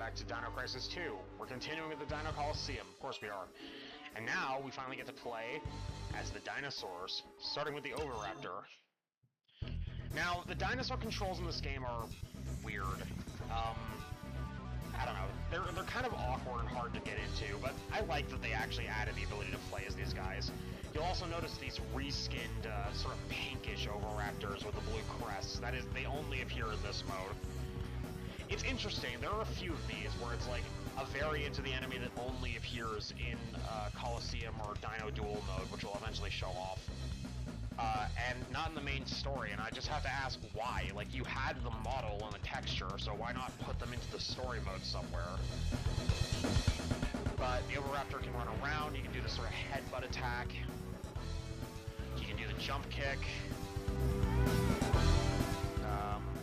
back to Dino Crisis 2. We're continuing with the DINO Colosseum, of course we are. And now, we finally get to play as the dinosaurs, starting with the Oviraptor. Now, the dinosaur controls in this game are weird. I don't know, they're kind of awkward and hard to get into, but I like that they actually added the ability to play as these guys. You'll also notice these reskinned, sort of pinkish Oviraptors with the blue crests. That is, they only appear in this mode. It's interesting, there are a few of these where it's like a variant of the enemy that only appears in Colosseum or Dino Duel mode, which will eventually show off. And not in the main story, and I just have to ask why. Like, you had the model and the texture, so why not put them into the story mode somewhere? But the Oviraptor can run around, you can do the sort of headbutt attack, you can do the jump kick,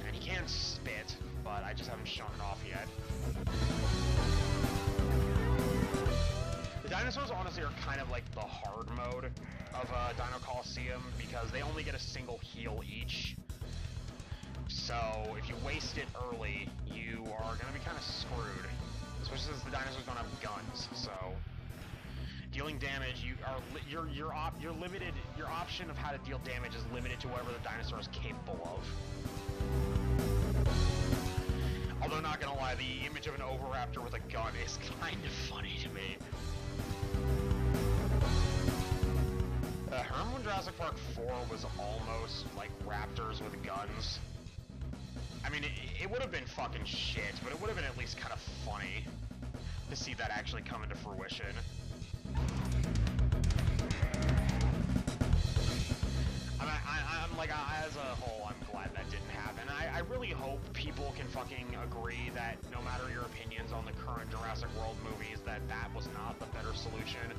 and he can spit, but I just haven't shown it off yet. The dinosaurs honestly are kind of like the hard mode of Dino Colosseum because they only get a single heal each. So if you waste it early, you are going to be kind of screwed. Especially since the dinosaurs don't have guns. So dealing damage, you're limited. Your option of how to deal damage is limited to whatever the dinosaur is capable of. Although not gonna lie, the image of an Oviraptor with a gun is kind of funny to me. Remember when Jurassic Park 4 was almost like raptors with guns? I mean, it would have been fucking shit, but it would have been at least kind of funny to see that actually come into fruition. I'm like, as a whole, I'm glad that didn't happen. I really hope people can fucking agree that no matter your opinions on the current Jurassic World movies, that was not the better solution.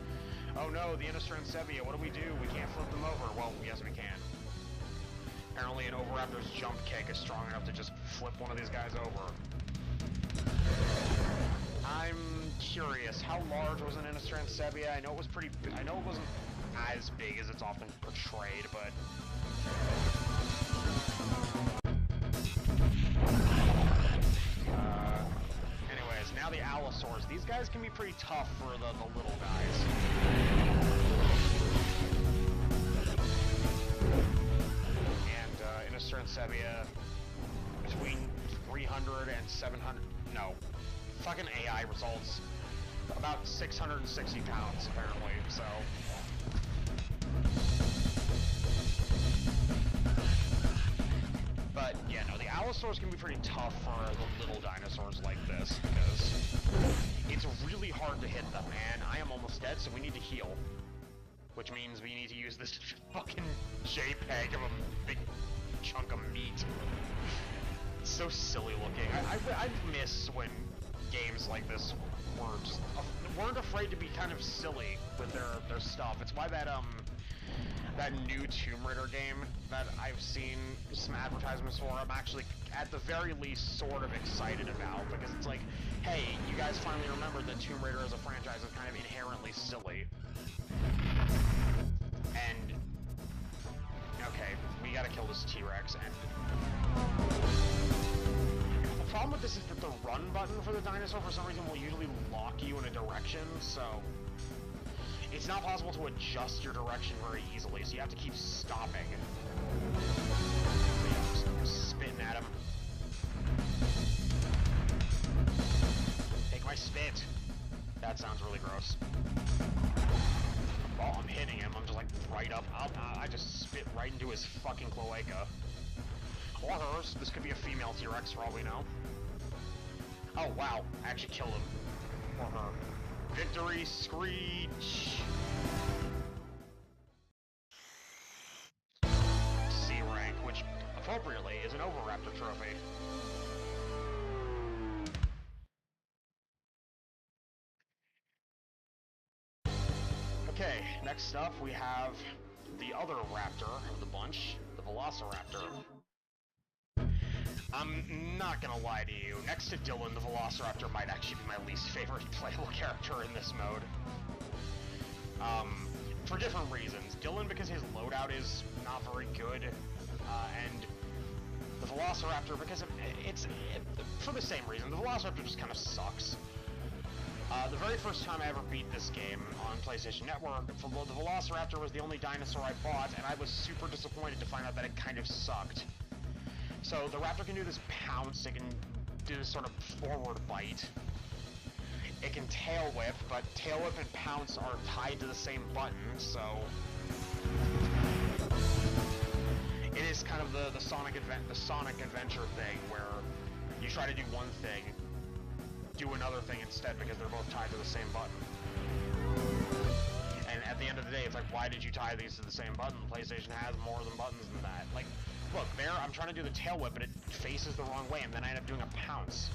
Oh no, the Dinosaurs, what do? We can't flip them over. Well, yes we can. Apparently an Oviraptor's jump kick is strong enough to just flip one of these guys over. I'm curious, how large was an Dinosaurs? I know it was pretty, I know it wasn't as big as it's often portrayed, but... anyways, now the Allosaurs. These guys can be pretty tough for the little guys. And Dinosaurs between 300 and 700, no, fucking AI results about 660 pounds apparently, so. But yeah, no, the Allosaurs can be pretty tough for the little dinosaurs like this, because it's really hard to hit them, and I am almost dead, so we need to heal. Which means we need to use this fucking JPEG of a big chunk of meat. It's so silly looking. I miss when games like this weren't afraid to be kind of silly with their stuff. It's why that new Tomb Raider game that I've seen some advertisements for, I'm actually at the very least sort of excited about, because it's like, hey, you guys finally remembered that Tomb Raider as a franchise is kind of inherently silly. And okay, we gotta kill this T-Rex, and the problem with this is that the run button for the dinosaur for some reason will usually lock you in a direction, so it's not possible to adjust your direction very easily, so you have to keep stopping. So yeah, just spitting at him. Take my spit. That sounds really gross. While I'm hitting him, I'm just like right up. I just spit right into his fucking cloaca. Or hers. This could be a female T-Rex for all we know. Oh wow, I actually killed him. Or her. Victory Screech! C rank, which appropriately is an Oviraptor trophy. Okay, next up we have the other raptor of the bunch, the Velociraptor. I'm not gonna lie to you, next to Dylan, the Velociraptor might actually be my least favorite playable character in this mode. For different reasons. Dylan because his loadout is not very good, and the Velociraptor because for the same reason. The Velociraptor just kind of sucks. The very first time I ever beat this game on PlayStation Network, the Velociraptor was the only dinosaur I bought, and I was super disappointed to find out that it kind of sucked. So the Raptor can do this pounce, it can do this sort of forward bite. It can tail whip, but tail whip and pounce are tied to the same button, so... It is kind of the Sonic Adventure thing, where you try to do one thing, do another thing instead because they're both tied to the same button. And at the end of the day, it's like, why did you tie these to the same button? PlayStation has more than buttons than that. Like, look, there, I'm trying to do the tail whip, but it faces the wrong way, and then I end up doing a pounce.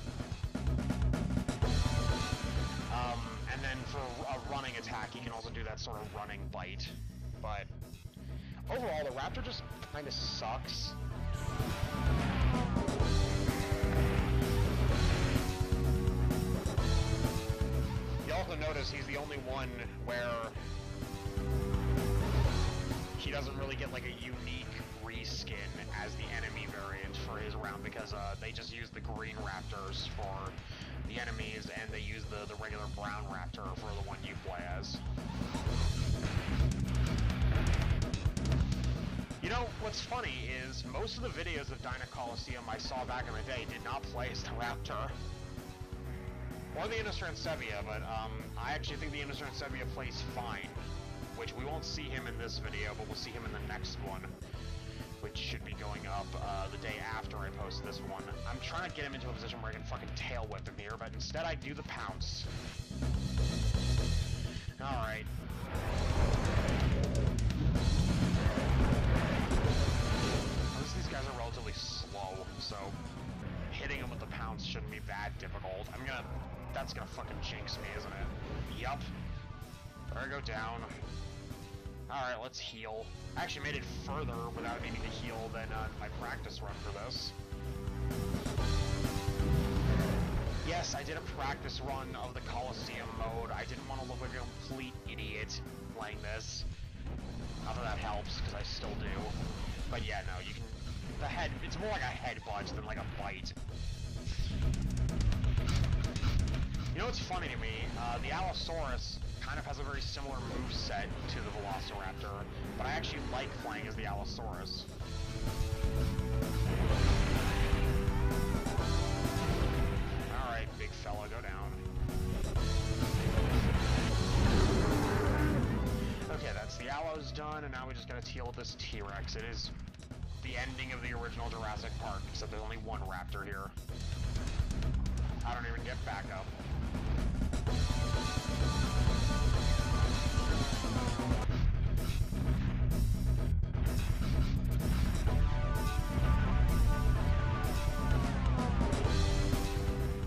And then for a running attack, you can also do that sort of running bite. But overall, the Raptor just kind of sucks. You also notice he's the only one where he doesn't really get like a unique reskin as the enemy variant for his round because they just use the green Raptors for the enemies and they use the regular brown Raptor for the one you play as. You know, what's funny is most of the videos of DINO Colosseum I saw back in the day did not play as the Raptor. Or the Inostransevia, but I actually think the Inostransevia plays fine. Which we won't see him in this video, but we'll see him in the next one. Which should be going up the day after I post this one. I'm trying to get him into a position where I can fucking tail whip him here, but instead I do the pounce. Alright. These guys are relatively slow, so hitting them with the pounce shouldn't be that difficult. That's gonna fucking jinx me, isn't it? Yup. Better go down. Alright, let's heal. I actually made it further without needing to heal than my practice run for this. Yes, I did a practice run of the Colosseum mode. I didn't want to look like a complete idiot playing this. Not that that helps, because I still do. But yeah, no, you can... it's more like a headbutt than like a bite. You know what's funny to me? The Allosaurus kind of has a very similar moveset to the Velociraptor, but I actually like playing as the Allosaurus. Alright, big fella, go down. Okay, that's the Allo's done, and now we just gotta deal with this T-Rex. It is the ending of the original Jurassic Park, except there's only one raptor here. I don't even get back up.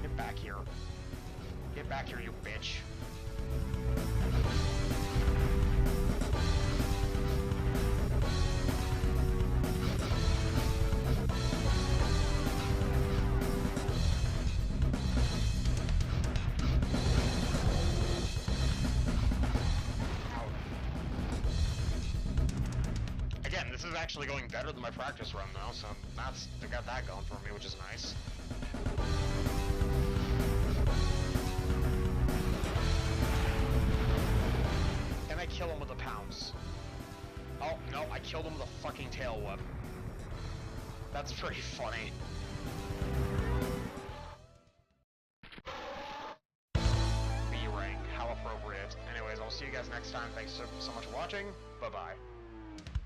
Get back here. Get back here, you bitch. This is actually going better than my practice run, though, so I got that going for me, which is nice. Can I kill him with a pounce? Oh, no, I killed him with a fucking tail whip. That's pretty funny. B rank, how appropriate. Anyways, I'll see you guys next time. Thanks so much for watching. Bye-bye.